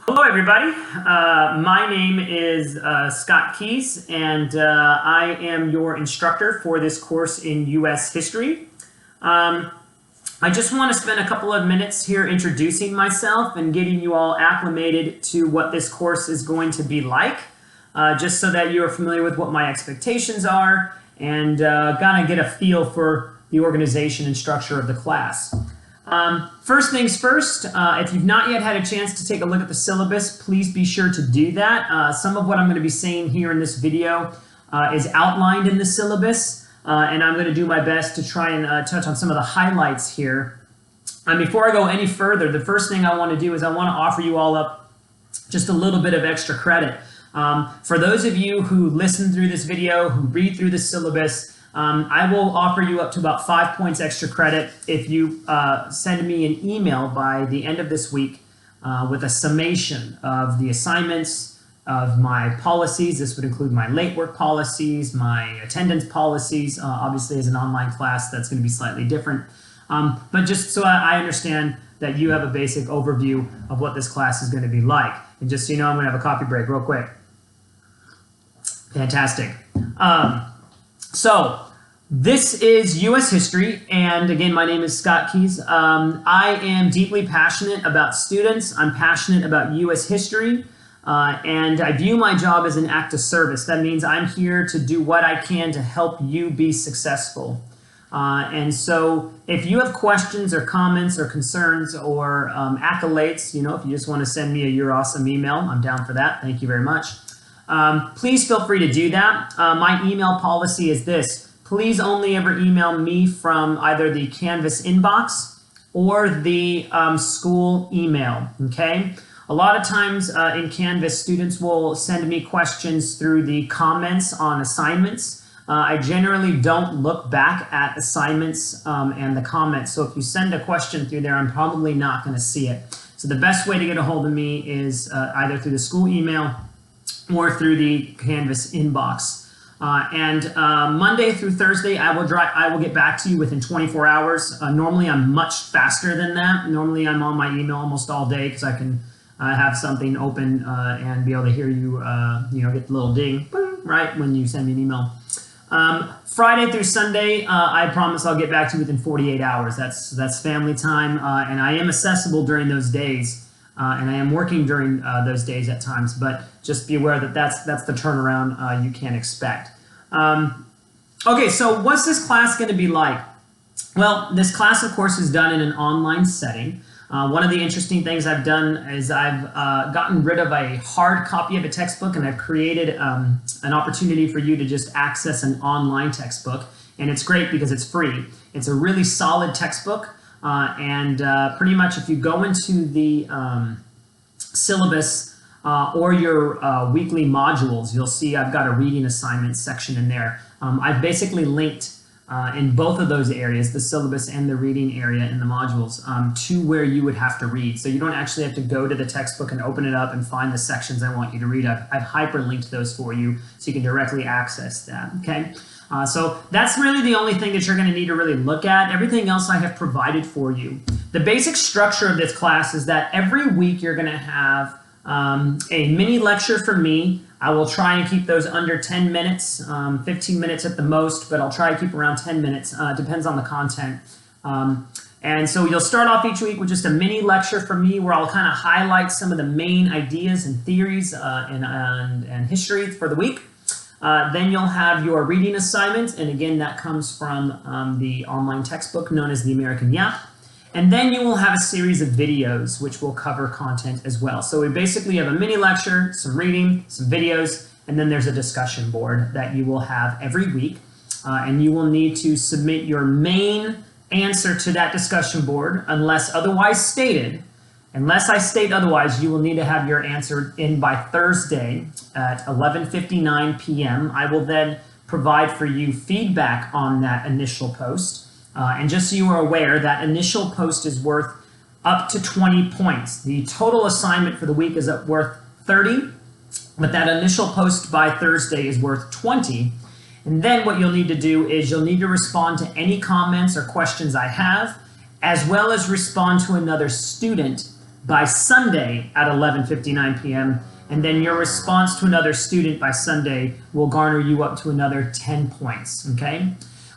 Hello, everybody. My name is Scott Keys, and I am your instructor for this course in U.S. history. I just want to spend a couple of minutes here introducing myself and getting you all acclimated to what this course is going to be like, just so that you are familiar with what my expectations are and kind of get a feel for the organization and structure of the class. First things first, if you've not yet had a chance to take a look at the syllabus, please be sure to do that. Some of what I'm going to be saying here in this video is outlined in the syllabus, and I'm going to do my best to try and touch on some of the highlights here. Before I go any further, the first thing I want to do is I want to offer you all up just a little bit of extra credit. For those of you who listen through this video, who read through the syllabus, I will offer you up to about 5 points extra credit if you send me an email by the end of this week with a summation of the assignments, of my policies. This would include my late work policies, my attendance policies. Obviously, as an online class, that's going to be slightly different. But just so I understand that you have a basic overview of what this class is going to be like. And just so you know, I'm going to have a coffee break real quick. Fantastic. So this is U.S. history, and again, my name is Scott Keys. I am deeply passionate about students. I'm passionate about U.S. history, and I view my job as an act of service. That means I'm here to do what I can to help you be successful. And so if you have questions or comments or concerns or accolades, if you just want to send me a "You're awesome" email, I'm down for that. Thank you very much. Please feel free to do that. My email policy is this. Please only ever email me from either the Canvas inbox or the school email, okay? A lot of times in Canvas, students will send me questions through the comments on assignments. I generally don't look back at assignments and the comments, so if you send a question through there, I'm probably not going to see it. So the best way to get a hold of me is either through the school email or through the Canvas inbox. Monday through Thursday, I will get back to you within 24 hours. Normally, I'm much faster than that. Normally, I'm on my email almost all day because I can have something open and be able to hear you, get the little ding, right, when you send me an email. Friday through Sunday, I promise I'll get back to you within 48 hours. That's family time, and I am accessible during those days. And I am working during those days at times, but just be aware that that's the turnaround you can expect. Okay, so what's this class going to be like? Well, this class, of course, is done in an online setting. One of the interesting things I've done is I've gotten rid of a hard copy of a textbook, and I've created an opportunity for you to just access an online textbook, and it's great because it's free. It's a really solid textbook. Pretty much if you go into the syllabus or your weekly modules, you'll see I've got a reading assignment section in there. I've basically linked in both of those areas, the syllabus and the reading area in the modules, to where you would have to read. So you don't actually have to go to the textbook and open it up and find the sections I want you to read. I've hyperlinked those for you so you can directly access that, okay? So that's really the only thing that you're going to need to really look at. Everything else I have provided for you. The basic structure of this class is that every week you're going to have a mini lecture from me. I will try and keep those under 10 minutes, 15 minutes at the most, but I'll try to keep around 10 minutes. Depends on the content. And so you'll start off each week with just a mini lecture from me where I'll kind of highlight some of the main ideas and theories and history for the week. Then you'll have your reading assignment, and again, that comes from the online textbook known as the American Yap. And then you will have a series of videos which will cover content as well. So we basically have a mini lecture, some reading, some videos, and then there's a discussion board that you will have every week. And you will need to submit your main answer to that discussion board unless otherwise stated. Unless I state otherwise, you will need to have your answer in by Thursday at 11:59 p.m. I will then provide for you feedback on that initial post. And just so you are aware, that initial post is worth up to 20 points. The total assignment for the week is worth 30, but that initial post by Thursday is worth 20. And then what you'll need to do is you'll need to respond to any comments or questions I have, as well as respond to another student by Sunday at 11:59 p.m. And then your response to another student by Sunday will garner you up to another 10 points, okay?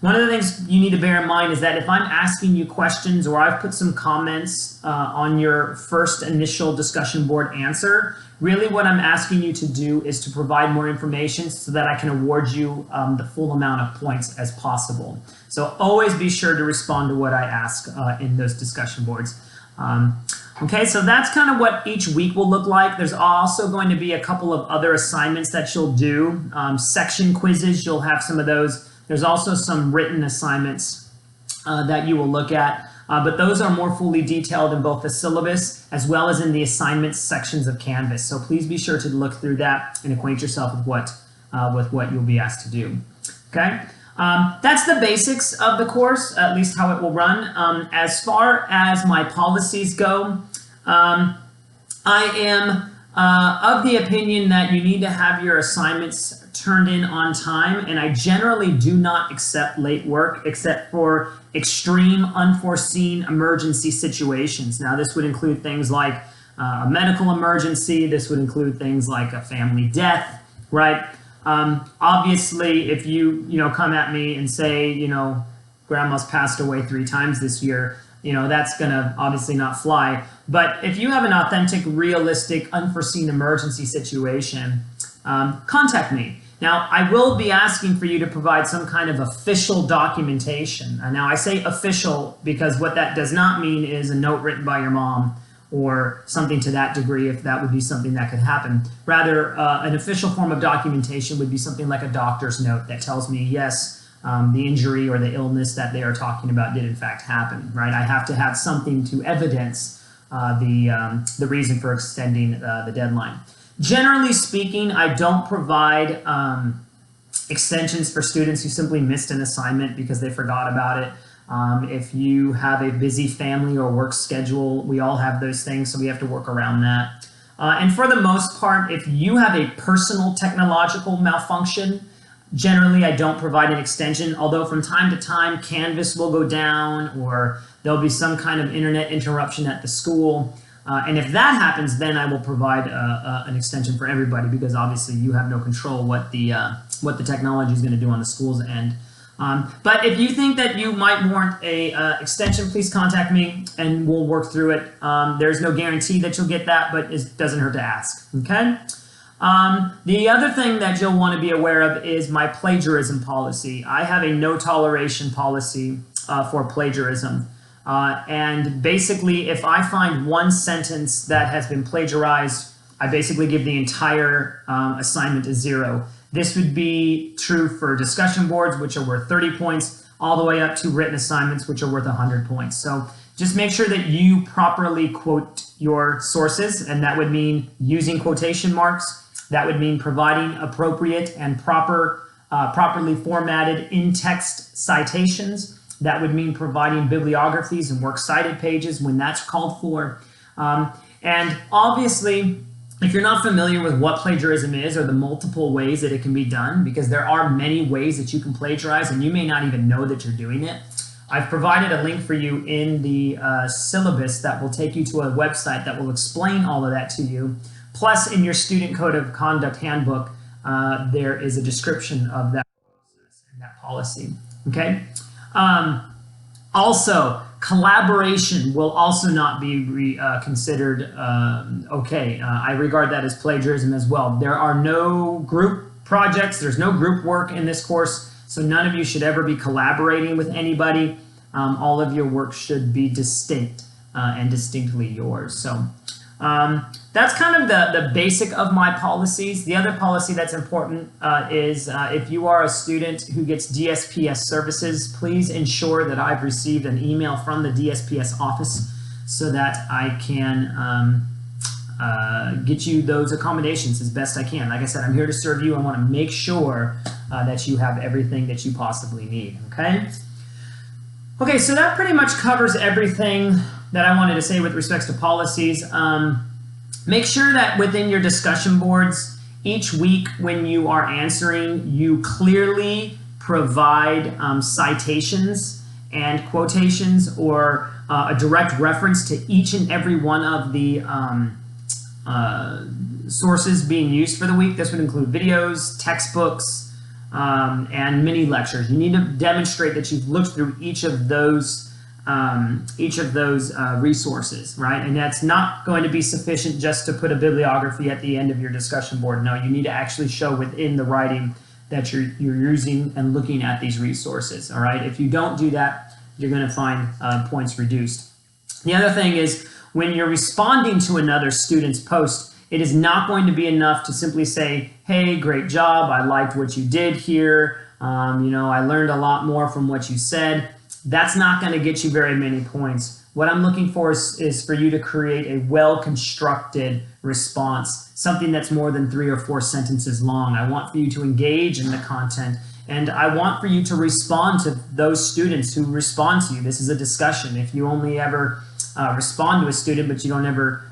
One of the things you need to bear in mind is that if I'm asking you questions or I've put some comments on your first initial discussion board answer, really what I'm asking you to do is to provide more information so that I can award you the full amount of points as possible. So always be sure to respond to what I ask in those discussion boards. Okay, so that's kind of what each week will look like. There's also going to be a couple of other assignments that you'll do. Section quizzes, you'll have some of those. There's also some written assignments that you will look at, but those are more fully detailed in both the syllabus as well as in the assignments sections of Canvas. So please be sure to look through that and acquaint yourself with what you'll be asked to do. Okay. That's the basics of the course, at least how it will run. As far as my policies go, I am of the opinion that you need to have your assignments turned in on time, and I generally do not accept late work except for extreme unforeseen emergency situations. Now, this would include things like a medical emergency. This would include things like a family death, right? Obviously, if you come at me and say, grandma's passed away 3 times this year, that's gonna obviously not fly. But if you have an authentic, realistic, unforeseen emergency situation, contact me. Now, I will be asking for you to provide some kind of official documentation. Now, I say official because what that does not mean is a note written by your mom or something to that degree, if that would be something that could happen. Rather, an official form of documentation would be something like a doctor's note that tells me, yes, the injury or the illness that they are talking about did in fact happen, right? I have to have something to evidence the reason for extending the deadline. Generally speaking, I don't provide extensions for students who simply missed an assignment because they forgot about it. If you have a busy family or work schedule, we all have those things, so we have to work around that. And for the most part, if you have a personal technological malfunction, generally I don't provide an extension, although from time to time Canvas will go down or there'll be some kind of internet interruption at the school. And if that happens, then I will provide an extension for everybody because obviously you have no control what the technology is going to do on the school's end. But if you think that you might warrant a extension, please contact me and we'll work through it. There's no guarantee that you'll get that, but it doesn't hurt to ask, okay? The other thing that you'll want to be aware of is my plagiarism policy. I have a no toleration policy for plagiarism. And basically, if I find one sentence that has been plagiarized, I basically give the entire assignment a 0. This would be true for discussion boards, which are worth 30 points, all the way up to written assignments, which are worth 100 points. So just make sure that you properly quote your sources, and that would mean using quotation marks. That would mean providing appropriate and properly formatted in-text citations. That would mean providing bibliographies and works cited pages when that's called for. And obviously, if you're not familiar with what plagiarism is or the multiple ways that it can be done, because there are many ways that you can plagiarize and you may not even know that you're doing it, I've provided a link for you in the syllabus that will take you to a website that will explain all of that to you. Plus, in your Student Code of Conduct Handbook, there is a description of that process and that policy, okay? Also, collaboration will also not be considered okay. I regard that as plagiarism as well. There are no group projects, there's no group work in this course, so none of you should ever be collaborating with anybody. All of your work should be distinct and distinctly yours. So that's kind of the basic of my policies. The other policy that's important is if you are a student who gets DSPS services, please ensure that I've received an email from the DSPS office so that I can get you those accommodations as best I can. Like I said, I'm here to serve you. I want to make sure that you have everything that you possibly need, okay? Okay, so that pretty much covers everything that I wanted to say with respects to policies. Make sure that within your discussion boards, each week when you are answering, you clearly provide citations and quotations or a direct reference to each and every one of the sources being used for the week. This would include videos, textbooks, and mini lectures. You need to demonstrate that you've looked through each of those resources, right? And that's not going to be sufficient just to put a bibliography at the end of your discussion board. No, you need to actually show within the writing that you're using and looking at these resources, all right? If you don't do that, you're going to find points reduced. The other thing is when you're responding to another student's post, it is not going to be enough to simply say, hey, great job, I liked what you did here, I learned a lot more from what you said. That's not going to get you very many points. What I'm looking for is for you to create a well-constructed response, something that's more than 3 or 4 sentences long. I want for you to engage in the content, and I want for you to respond to those students who respond to you. This is a discussion. If you only ever respond to a student, but you don't ever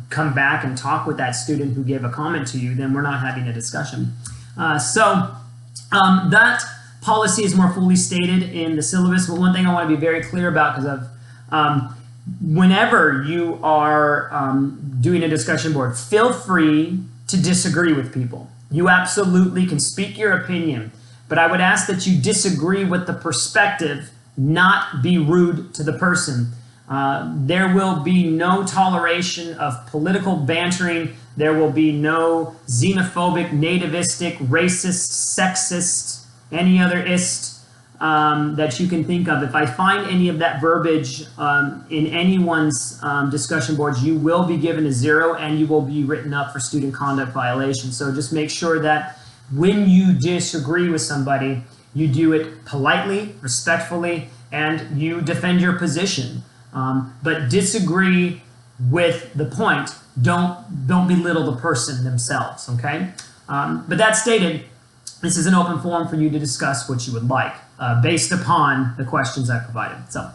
come back and talk with that student who gave a comment to you, then we're not having a discussion. That policy is more fully stated in the syllabus, but one thing I want to be very clear about, because whenever you are doing a discussion board, feel free to disagree with people. You absolutely can speak your opinion, but I would ask that you disagree with the perspective, not be rude to the person. There will be no toleration of political bantering. There will be no xenophobic, nativistic, racist, sexist, any other ist that you can think of. If I find any of that verbiage in anyone's discussion boards, you will be given a 0 and you will be written up for student conduct violation. So just make sure that when you disagree with somebody, you do it politely, respectfully, and you defend your position. But disagree with the point. Don't belittle the person themselves, okay? But that stated, this is an open forum for you to discuss what you would like based upon the questions I provided. So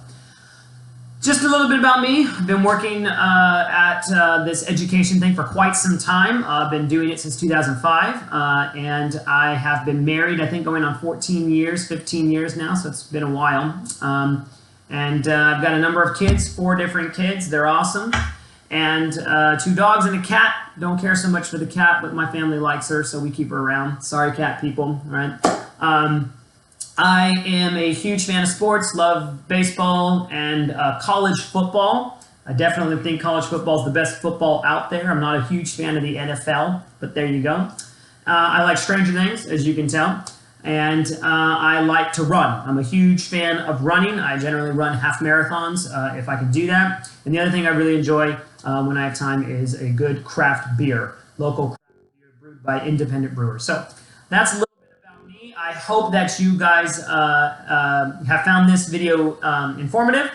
just a little bit about me. I've been working at this education thing for quite some time. I've been doing it since 2005, and I have been married, I think going on 14 years, 15 years now, so it's been a while. And I've got a number of kids, 4 different kids. They're awesome. And 2 dogs and a cat. Don't care so much for the cat, but my family likes her, so we keep her around. Sorry, cat people, all right? I am a huge fan of sports, love baseball and college football. I definitely think college football is the best football out there. I'm not a huge fan of the NFL, but there you go. I like Stranger Things, as you can tell. And I like to run. I'm a huge fan of running. I generally run half marathons if I can do that. And the other thing I really enjoy when I have time is a good craft beer, local craft beer brewed by independent brewers. So that's a little bit about me. I hope that you guys have found this video informative.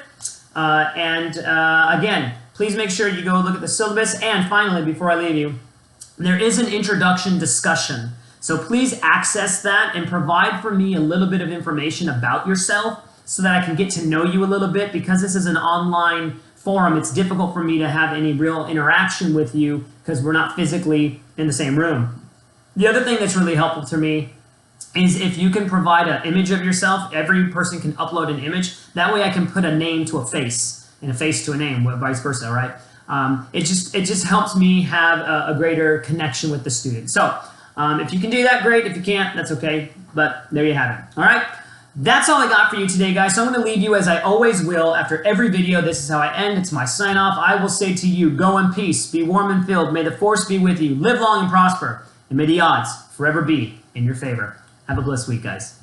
Again, please make sure you go look at the syllabus. And finally, before I leave you, there is an introduction discussion. So please access that and provide for me a little bit of information about yourself so that I can get to know you a little bit. Because this is an online forum, it's difficult for me to have any real interaction with you because we're not physically in the same room. The other thing that's really helpful to me is if you can provide an image of yourself. Every person can upload an image. That way I can put a name to a face and a face to a name, vice versa, right? It just helps me have a greater connection with the student. So if you can do that, great. If you can't, that's okay. But there you have it. All right. That's all I got for you today, guys. So I'm going to leave you as I always will after every video. This is how I end. It's my sign off. I will say to you, go in peace, be warm and filled. May the force be with you. Live long and prosper. And may the odds forever be in your favor. Have a blessed week, guys.